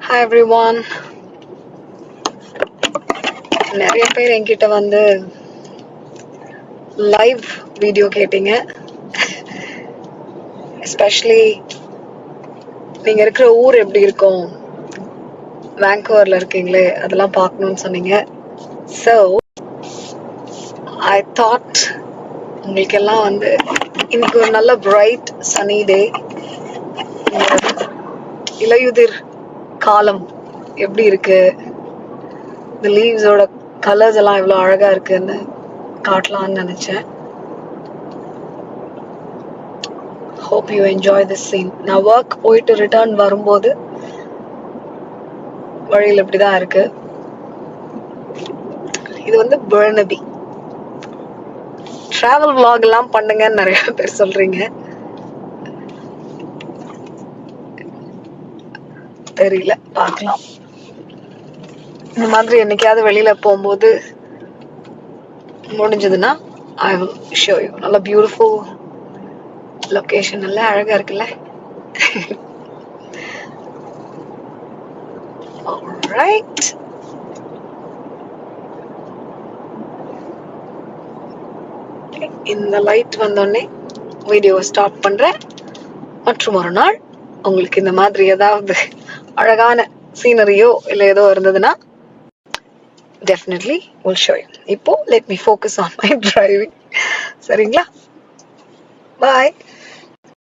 Hi everyone. நிறைய பேர் என்கிட்ட வந்து லைவ் வீடியோ கேட்டீங்க. எஸ்பெஷலி நீங்க இருக்கிற ஊர் எப்படி இருக்கும், வாங்கூவர்ல இருக்கீங்களே அதெல்லாம் பார்க்கணும்னு சொன்னீங்க. ஸோ ஐ தாட் உங்களுக்கு எல்லாம் வந்து இன்னைக்கு ஒரு நல்ல பிரைட் சனி டே, இலையுதிர் காலம் எப்படி இருக்கு, இந்த லீவ்ஸோட கலர்ஸ் எல்லாம் எவ்வளோ அழகா இருக்குன்னு காட்டலாம்னு நினைச்சேன். Hope you enjoy this scene. நான் ஒர்க் போயிட்டு ரிட்டர்ன் வரும்போது வழியில் இப்படிதான் இருக்கு. இது வந்து பர்னபி. டிராவல் vlog எல்லாம் பண்ணுங்கன்னு நிறைய பேர் சொல்றீங்க. தெரியல, பார்க்கலாம். இந்த மாதிரி என்னைக்காவது வெளியில போகும்போது முடிஞ்சதுன்னா ஐ வில் ஷோ யூ. நல்ல பியூட்டிஃபுல் லொகேஷன், நல்ல அழகா இருக்குல்ல. Alright. இந்த லைட் வந்தோடனே வீடியோவை ஸ்டாப் பண்றேன். மற்றும் ஒரு நாள் உங்களுக்கு இந்த மாதிரி ஏதாவது அழகான சீனரியோ இல்லை ஏதோ இருந்ததுன்னா definitely will show you. இப்போ let me focus on my driving. சரிங்களா? Bye.